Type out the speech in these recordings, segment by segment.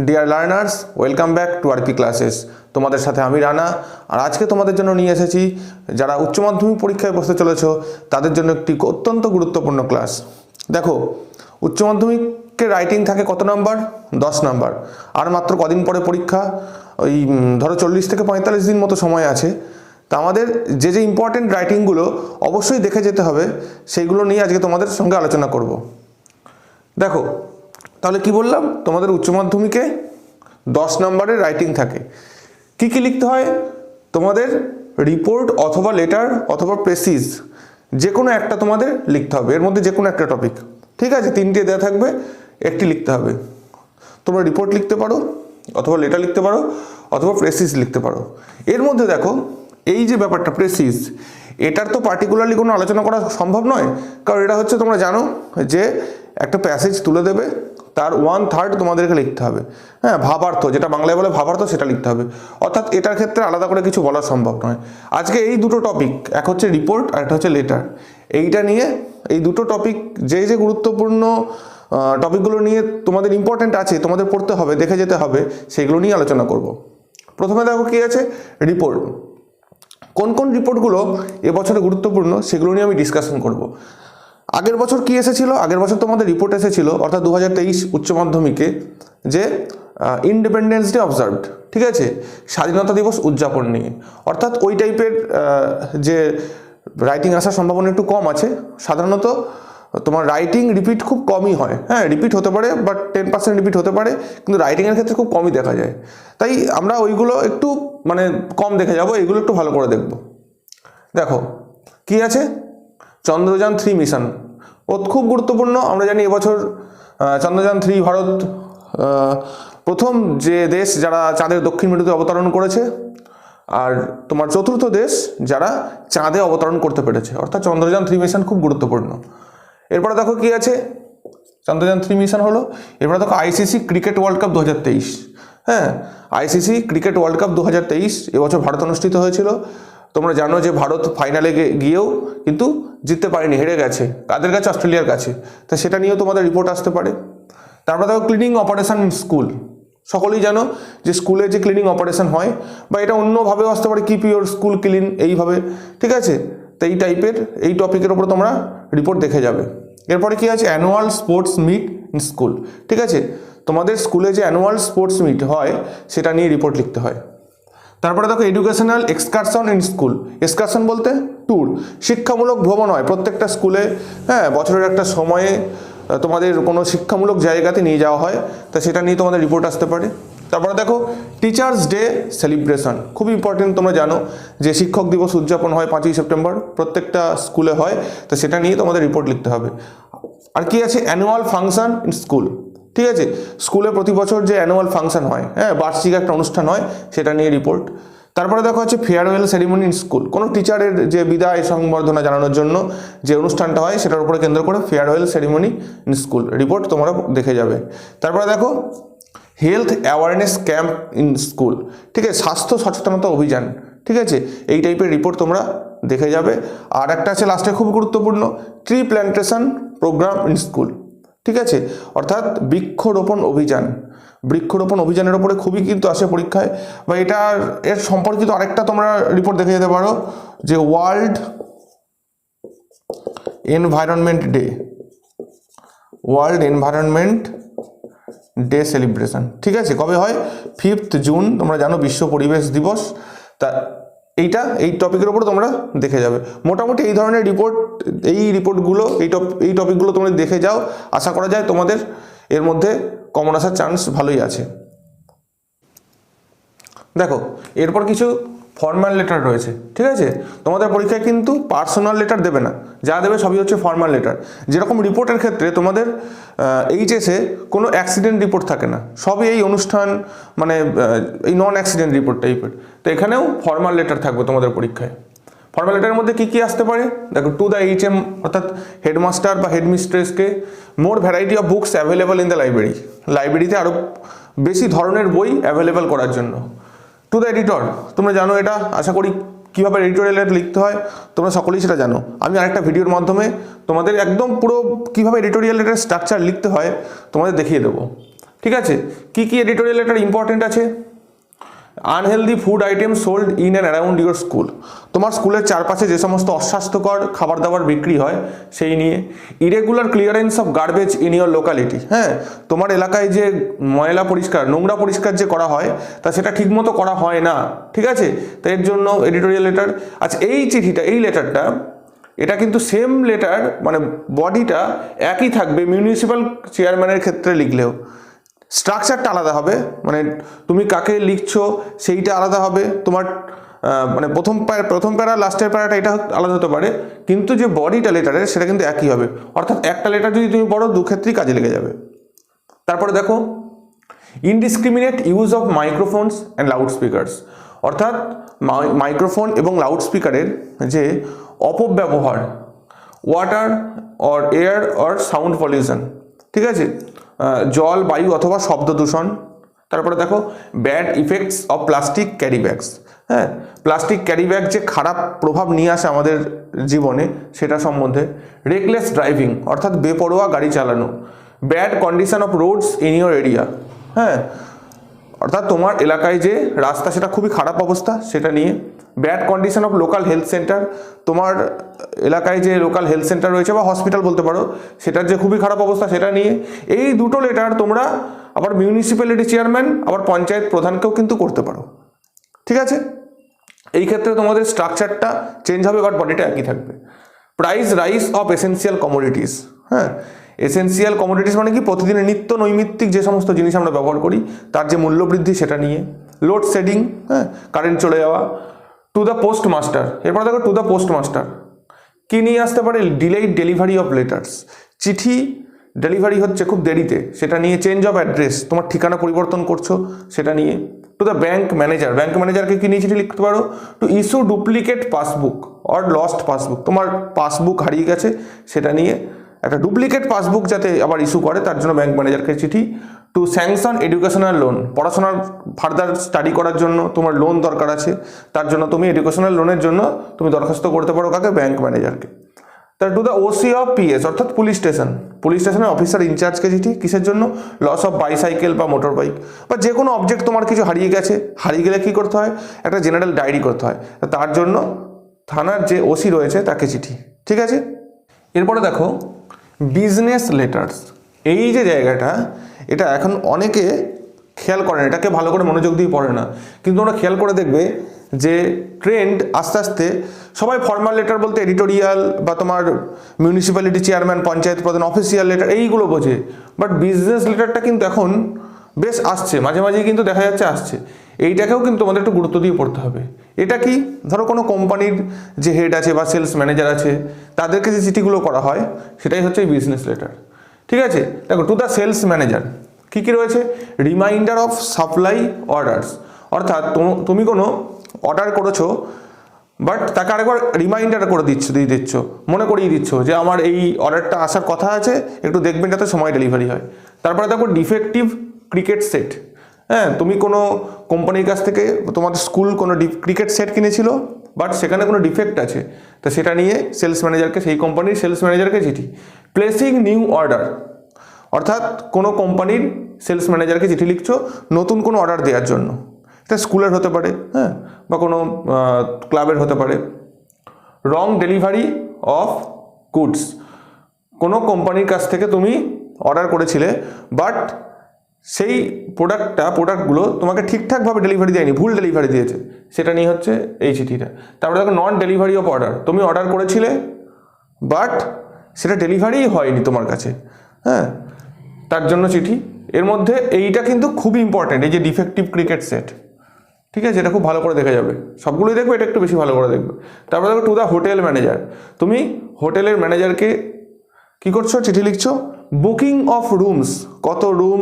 Dear learners, welcome back to RP classes. তোমাদের সাথে আমি রানা। আর আজকে তোমাদের জন্য নিয়ে এসেছি যারা উচ্চ মাধ্যমিক পরীক্ষায় বসতে চলেছ তাদের জন্য একটি অত্যন্ত গুরুত্বপূর্ণ ক্লাস। দেখো, উচ্চ মাধ্যমিকে রাইটিং থাকে কত নাম্বার? 10 নাম্বার। আর মাত্র কদিন পরে পরীক্ষা, ওই ধরো 40 থেকে 45 দিন মতো সময় আছে। তা আমাদের যে যে ইম্পর্টেন্ট রাইটিংগুলো অবশ্যই দেখে যেতে হবে, সেইগুলো নিয়ে আজকে তোমাদের সঙ্গে আলোচনা করব। দেখো, তাহলে কি বললাম, তোমাদের উচ্চ মাধ্যমিকে 10 নম্বরের রাইটিং থাকে। কি কি লিখতে হয়? তোমাদের রিপোর্ট অথবা লেটার অথবা প্রেসিজ যে কোনো একটা তোমাদের লিখতে হবে। এর মধ্যে যে কোনো একটা টপিক, ঠিক আছে? 3টে দেওয়া থাকবে, একটি লিখতে হবে। তোমরা রিপোর্ট লিখতে পারো অথবা লেটার লিখতে পারো অথবা প্রেসিজ লিখতে পারো। এর মধ্যে দেখো, এই যে ব্যাপারটা প্রেসিজ, এটার তো পার্টিকুলারলি কোনো আলোচনা করা সম্ভব নয়, কারণ এটা হচ্ছে তোমরা জানো যে একটা প্যাসেজ তুলে দেবে, তার 1/3 তোমাদেরকে লিখতে হবে। হ্যাঁ, ভাবার্থ, যেটা বাংলায় বলে ভাবার্থ, সেটা লিখতে হবে। অর্থাৎ এটার ক্ষেত্রে আলাদা করে কিছু বলা সম্ভব নয়। আজকে এই দুটো টপিক, এক হচ্ছে রিপোর্ট আর একটা হচ্ছে লেটার, এইটা নিয়ে, এই দুটো টপিক যে যে গুরুত্বপূর্ণ টপিকগুলো নিয়ে তোমাদের ইম্পর্টেন্ট আছে, তোমাদের পড়তে হবে, দেখে যেতে হবে, সেগুলো নিয়ে আলোচনা করব। প্রথমে দেখো কি আছে, রিপোর্ট। কোন কোন রিপোর্টগুলো এবছরে গুরুত্বপূর্ণ সেগুলো নিয়ে আমি ডিসকাশন করব। আগের বছর কি এসেছিল? আগের বছর তোমাদের রিপোর্ট এসেছিল, অর্থাৎ 2023 উচ্চ মাধ্যমিকে, যে ইন্ডিপেন্ডেন্স ডে অবজার্ভড, ঠিক আছে, স্বাধীনতা দিবস উদযাপন নিয়ে। অর্থাৎ ওই টাইপের যে রাইটিং আসার সম্ভাবনা একটু কম আছে। সাধারণত তোমার রাইটিং রিপিট খুব কমই হয়। হ্যাঁ, রিপিট হতে পারে, বাট 10% রিপিট হতে পারে, কিন্তু রাইটিংয়ের ক্ষেত্রে খুব কমই দেখা যায়। তাই আমরা ওইগুলো একটু মানে কম দেখে যাব, এইগুলো একটু ভালো করে দেখব। দেখো কি আছে, চন্দ্রযান 3 মিশন ও খুব গুরুত্বপূর্ণ। আমরা জানি এবছর চন্দ্রযান 3 ভারত প্রথম যে দেশ যারা চাঁদের দক্ষিণ মেরুতে অবতরণ করেছে, আর তোমার চতুর্থ দেশ যারা চাঁদে অবতরণ করতে পেরেছে। অর্থাৎ চন্দ্রযান 3 মিশন খুব গুরুত্বপূর্ণ। এরপরে দেখো কি আছে, চন্দ্রযান 3 মিশন হলো। এরপরে দেখো আইসিসি ক্রিকেট ওয়ার্ল্ড কাপ 2023। হ্যাঁ, আইসিসি ক্রিকেট ওয়ার্ল্ড কাপ 2023 এবছর ভারত অনুষ্ঠিত হয়েছিল। তোমরা জানো যে ভারত ফাইনালে গিয়েও কিন্তু জিততে পারেনি, হেরে গেছে। কাদের কাছে? অস্ট্রেলিয়ার কাছে। তা সেটা নিয়েও তোমাদের রিপোর্ট আসতে পারে। তারপরে দেখো ক্লিনিং অপারেশন ইন স্কুল। সকলেই জানো যে স্কুলে যে ক্লিনিং অপারেশন হয়, বা এটা অন্যভাবেও আসতে পারে, কিপ ইউর স্কুল ক্লিন, এইভাবে, ঠিক আছে? তো এই টাইপের এই টপিকের উপর তোমরা রিপোর্ট দেখে যাবে। এরপরে কি আছে, annual sports meet in school, ঠিক আছে? তোমাদের স্কুলে যে অ্যানুয়াল স্পোর্টস মিট হয় সেটা নিয়ে রিপোর্ট লিখতে হয়। তারপরে দেখো educational excursion in school. Excursion বলতে ট্যুর, শিক্ষামূলক ভ্রমণ হয় প্রত্যেকটা স্কুলে। হ্যাঁ, বছরের একটা সময়ে তোমাদের কোনো শিক্ষামূলক জায়গাতে নিয়ে যাওয়া হয়, তা সেটা নিয়ে তোমাদের রিপোর্ট আসতে পারে। তারপরে দেখো টিচার্স ডে সেলিব্রেশন, খুব ইম্পর্টেন্ট। তোমরা জানো যে শিক্ষক দিবস উদযাপন হয় 5ই সেপ্টেম্বর, প্রত্যেকটা স্কুলে হয়, তো সেটা নিয়ে তোমাদের রিপোর্ট লিখতে হবে। আর কি আছে, অ্যানুয়াল ফাংশন ইন স্কুল, ঠিক আছে? স্কুলে প্রতি বছর যে অ্যানুয়াল ফাংশন হয়, হ্যাঁ, বার্ষিক একটা অনুষ্ঠান হয়, সেটা নিয়ে রিপোর্ট। তারপরে দেখো হচ্ছে ফেয়ারওয়েল সেরিমনি ইন স্কুল। কোনো টিচারের যে বিদায় সংবর্ধনা জানানোর জন্য যে অনুষ্ঠানটা হয়, সেটার উপরে কেন্দ্র করে farewell ceremony in school, report তোমরা দেখে যাবে। তারপরে দেখো health awareness camp in school, ঠিক আছে, স্বাস্থ্য সচেতনতা অভিযান, ঠিক আছে? এই টাইপের রিপোর্ট তোমরা দেখে যাবে। আর একটা আছে লাস্টে খুব গুরুত্বপূর্ণ, tree plantation programme in school, ঠিক আছে? অর্থাৎ বৃক্ষরোপণ অভিযান। বৃক্ষরোপণ অভিযানের ওপরে খুবই কিন্তু আসে পরীক্ষায়, বা এর সম্পর্কিত আরেকটা তোমরা রিপোর্ট দেখে যেতে পারো, যে world environment day, world environment day celebration, ঠিক আছে? কবে হয়? 5th জুন, তোমরা জানো বিশ্ব পরিবেশ দিবস। তা এই টপিকের উপর তোমরা দেখে যাবে। মোটামুটি এই ধরনের রিপোর্ট, এই রিপোর্টগুলো, এই টপিকগুলো তোমরা দেখে যাও, আশা করা যায় তোমাদের এর মধ্যে কমন আসার চান্স ভালোই আছে। দেখো এরপর কিছু ফর্মাল লেটার রয়েছে, ঠিক আছে? তোমাদের পরীক্ষায় কিন্তু পার্সোনাল লেটার দেবে না, যা দেবে সবই হচ্ছে ফর্মাল লেটার। যেরকম রিপোর্টের ক্ষেত্রে তোমাদের এইচএসে কোনো অ্যাক্সিডেন্ট রিপোর্ট থাকে না, সবই এই অনুষ্ঠান মানে এই নন অ্যাক্সিডেন্ট রিপোর্ট টাইপের। তো এখানেও ফর্মাল লেটার থাকবে তোমাদের পরীক্ষায়। ফর্মাল লেটারের মধ্যে কী কী আসতে পারে? দেখো, টু দ্য এইচএম, অর্থাৎ হেডমাস্টার বা হেডমিস্ট্রেসকে, more variety of books available in the library, লাইব্রেরিতে আরও বেশি ধরনের বই অ্যাভেলেবল করার জন্য। টু দ্য এডিটর, তোমরা জানো এটা, আশা করি কীভাবে এডিটোরিয়াল লেটার লিখতে হয় তোমরা সকলেই সেটা জানো। আমি আরেকটা ভিডিওর মাধ্যমে তোমাদের একদম পুরো কীভাবে এডিটোরিয়াল লেটার স্ট্রাকচার লিখতে হয় তোমাদের দেখিয়ে দেবো। ঠিক আছে, কি কি এডিটোরিয়াল লেটার ইম্পর্টেন্ট আছে? Unhealthy food item sold in and around your school, তোমার স্কুলের চারপাশে যে সমস্ত অস্বাস্থ্যকর খাবার দাবার বিক্রি হয় সেই নিয়ে। Irregular clearance of garbage in your locality, হ্যাঁ, তোমার এলাকায় যে ময়লা পরিষ্কার নোংরা পরিষ্কার যে করা হয় তা সেটা ঠিকমতো করা হয় না, ঠিক আছে, তো এর জন্য এডিটোরিয়াল লেটার। আচ্ছা, এই চিঠিটা, এই লেটারটা, এটা কিন্তু সেম লেটার, মানে বডিটা একই থাকবে মিউনিসিপ্যাল চেয়ারম্যানের ক্ষেত্রে লিখলেও, স্ট্রাকচারটা আলাদা হবে, মানে তুমি কাকে লিখছো সেইটা আলাদা হবে, তোমার মানে প্রথম প্যারা লাস্টের প্যারাটা এটা আলাদা হতে পারে, কিন্তু যে বডিটা লেটারের সেটা কিন্তু একই হবে। অর্থাৎ একটা লেটার যদি তুমি পড়ো দু ক্ষেত্রেই কাজে লেগে যাবে। তারপরে দেখো, indiscriminate use of microphones and loudspeakers, অর্থাৎ মাইক্রোফোন এবং লাউড স্পিকারের যে অপব্যবহার, water or air or sound pollution, ঠিক আছে, জল, বায়ু অথবা শব্দ দূষণ। তারপরে দেখো, bad effects of plastic carry bags, হ্যাঁ, প্লাস্টিক ক্যারি ব্যাগ যে খারাপ প্রভাব নিয়ে আসে আমাদের জীবনে সেটা সম্বন্ধে। রেকলেস ড্রাইভিং, অর্থাৎ বেপরোয়া গাড়ি চালানো। Bad condition of Rhodes in your area, হ্যাঁ, অর্থাৎ তোমার এলাকায় যে রাস্তা সেটা খুবই খারাপ অবস্থা সেটা নিয়ে। Bad condition of local health centre, তোমার এলাকায় যে লোকাল হেলথ সেন্টার রয়েছে বা হসপিটাল বলতে পারো সেটার যে খুবই খারাপ অবস্থা সেটা নিয়ে। এই দুটো লেটার তোমরা আবার মিউনিসিপ্যালিটি চেয়ারম্যান আবার পঞ্চায়েত প্রধানকেও কিন্তু করতে পারো, ঠিক আছে। এই ক্ষেত্রে তোমাদের স্ট্রাকচারটা চেঞ্জ হবে বাট বডিটা একই থাকবে। Price rice of essential commodities, হ্যাঁ, এসেন্সিয়াল কমোডিটিস মানে কি, প্রতিদিনের নিত্য নৈমিত্তিক যে সমস্ত জিনিস আমরা ব্যবহার করি তার যে মূল্য বৃদ্ধি সেটা নিয়ে। লোড শেডিং, হ্যাঁ, কারেন্ট চলে যাওয়া। টু দ্য পোস্ট মাস্টার, এরপর দেখো টু দ্য পোস্ট মাস্টার কি নিয়ে আসতে পারে? ডিলেইড ডেলিভারি অফ লেটার্স, চিঠি ডেলিভারি হচ্ছে খুব দেরিতে সেটা নিয়ে। চেঞ্জ অফ অ্যাড্রেস, তোমার ঠিকানা পরিবর্তন করছো সেটা নিয়ে। To the bank manager, bank ম্যানেজারকে কি নিয়ে চিঠি লিখতে পারো? To issue duplicate passbook or lost passbook, তোমার পাসবুক হারিয়ে গেছে সেটা নিয়ে একটা ডুপ্লিকেট পাসবুক যাতে আবার ইস্যু করে তার জন্য ব্যাংক ম্যানেজারকে চিঠি। টু স্যাংশন এডুকেশনাল লোন, পড়াশোনার ফার্দার স্টাডি করার জন্য তোমার লোন দরকার আছে তার জন্য তুমি এডুকেশনাল লোনের জন্য তুমি দরখাস্ত করতে পারো কাকে? ব্যাংক ম্যানেজারকে। তার to the OC of PS, অর্থাৎ পুলিশ স্টেশনের অফিসার ইনচার্জকে চিঠি, কিসের জন্য? লস অফ বাইসাইকেল বা মোটর বাইক বা যে কোনো অবজেক্ট তোমার কিছু হারিয়ে গেছে, হারিয়ে গেলে কী করতে হয়? একটা জেনারেল ডায়েরি করতে হয়, তার জন্য থানার যে ওসি রয়েছে তাকে চিঠি, ঠিক আছে। এরপরে দেখো বিজনেস লেটার্স, এই যে জায়গাটা এটা এখন অনেকে খেয়াল করে না, এটাকে ভালো করে মনোযোগ দিয়ে পড়ে না, কিন্তু তোমরা খেয়াল করে দেখবে যে ট্রেন্ড আস্তে আস্তে সবাই ফর্মাল লেটার বলতে এডিটোরিয়াল বা তোমার মিউনিসিপ্যালিটি চেয়ারম্যান, পঞ্চায়েত প্রধান, অফিসিয়াল লেটার এইগুলো বোঝে, বাট বিজনেস লেটারটা কিন্তু এখন বেশ আসছে, মাঝে মাঝেই কিন্তু দেখা যাচ্ছে আসছে। এইটাকেও কিন্তু তোমাদের একটু গুরুত্ব দিয়ে পড়তে হবে। এটা কি, ধরো কোনো কোম্পানির যে হেড আছে বা সেলস ম্যানেজার আছে তাদেরকে যে চিঠিগুলো করা হয় সেটাই হচ্ছে এই বিজনেস লেটার, ঠিক আছে। দেখো টু দ্য সেলস ম্যানেজার কী কী রয়েছে? রিমাইন্ডার অফ সাপ্লাই অর্ডার্স, অর্থাৎ তুমি কোনো অর্ডার করেছো বাট তাকে আরেকবার রিমাইন্ডার করে দিয়ে দিচ্ছ, মনে করিয়ে দিচ্ছ যে আমার এই অর্ডারটা আসার কথা আছে, একটু দেখবেন যাতে সময় ডেলিভারি হয়। তারপরে দেখো ডিফেক্টিভ ক্রিকেট সেট, হ্যাঁ, তুমি কোনো কোম্পানির কাছ থেকে তোমাদের স্কুল কোনো ক্রিকেট সেট কিনেছিল বাট সেখানে কোনো ডিফেক্ট আছে, তো সেটা নিয়ে সেলস ম্যানেজারকে, সেই কোম্পানির সেলস ম্যানেজারকে চিঠি। প্লেসিং নিউ অর্ডার, অর্থাৎ কোনো কোম্পানির সেলস ম্যানেজারকে চিঠি লিখছো নতুন কোনো অর্ডার দেওয়ার জন্য, এটা স্কুলের হতে পারে, হ্যাঁ, বা কোনো ক্লাবের হতে পারে। রং ডেলিভারি অফ গুডস, কোনো কোম্পানির কাছ থেকে তুমি অর্ডার করেছিলে বাট সেই প্রোডাক্টগুলো তোমাকে ঠিকঠাকভাবে ডেলিভারি দেয়নি, ভুল ডেলিভারি দিয়েছে, সেটা নিয়ে হচ্ছে এই চিঠিটা। তারপরে দেখো নন ডেলিভারি অফ অর্ডার, তুমি অর্ডার করেছিলে বাট সেটা ডেলিভারিই হয়নি তোমার কাছে, হ্যাঁ, তার জন্য চিঠি। এর মধ্যে এইটা কিন্তু খুবই ইম্পর্টেন্ট, এই যে ডিফেক্টিভ ক্রিকেট সেট, ঠিক আছে, এটা খুব ভালো করে দেখে যাবে, সবগুলোই দেখবে, এটা একটু বেশি ভালো করে দেখবে। তারপরে দেখো টু দ্য হোটেল ম্যানেজার, তুমি হোটেলের ম্যানেজারকে কী করছো? চিঠি লিখছো। বুকিং অফ রুমস, কত রুম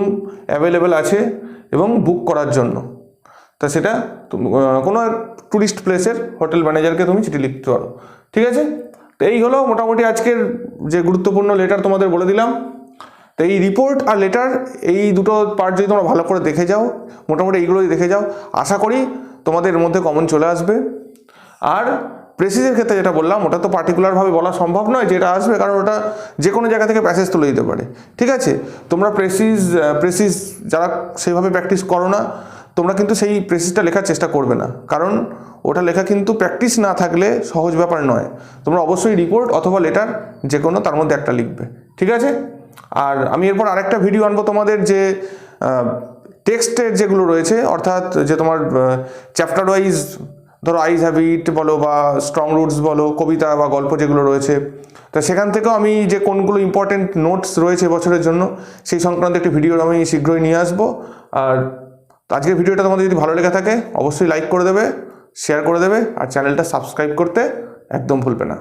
অ্যাভেলেবেল আছে এবং বুক করার জন্য, তা সেটা কোনো ট্যুরিস্ট প্লেসের হোটেল ম্যানেজারকে তুমি চিঠি লিখতে পারো, ঠিক আছে। তো এই হলো মোটামুটি আজকের যে গুরুত্বপূর্ণ লেটার তোমাদের বলে দিলাম। তো এই রিপোর্ট আর লেটার এই দুটো পার্ট যদি তোমরা ভালো করে দেখে যাও, মোটামুটি এইগুলোই দেখে যাও, আশা করি তোমাদের এর মধ্যে কমন চলে আসবে। আর প্রেসিজের ক্ষেত্রে যেটা বললাম ওটা তো পার্টিকুলারভাবে বলা সম্ভব নয় যে এটা আসবে, কারণ ওটা যে কোনো জায়গা থেকে প্যাসেজ তুলে দিতে পারে। ঠিক আছে, তোমরা প্রেসিজ যারা সেইভাবে প্র্যাকটিস করো না, তোমরা কিন্তু সেই প্রেসিজটা লেখার চেষ্টা করবে না, কারণ ওটা লেখা কিন্তু প্র্যাকটিস না থাকলে সহজ ব্যাপার নয়। তোমরা অবশ্যই রিপোর্ট অথবা লেটার যে কোনো তার মধ্যে একটা লিখবে। ঠিক আছে, আর আমি এরপর আরেকটা ভিডিও আনবো তোমাদের যে টেক্সটের যেগুলো রয়েছে, অর্থাৎ যে তোমার চ্যাপ্টার ওয়াইজ, ধরো আইজ হ্যাবিট বলো বা স্ট্রং রুটস বলো, কবিতা বা গল্প যেগুলো রয়েছে, তো সেখান থেকেও আমি যে কোনগুলো ইম্পর্টেন্ট নোটস রয়েছে বছরের জন্য সেই সংক্রান্ত একটি ভিডিও আমি শীঘ্রই নিয়ে আসবো। আর আজকের ভিডিওটা তোমাদের যদি ভালো লেগে থাকে অবশ্যই লাইক করে দেবে, শেয়ার করে দেবে, আর চ্যানেলটা সাবস্ক্রাইব করতে একদম ভুলবে না।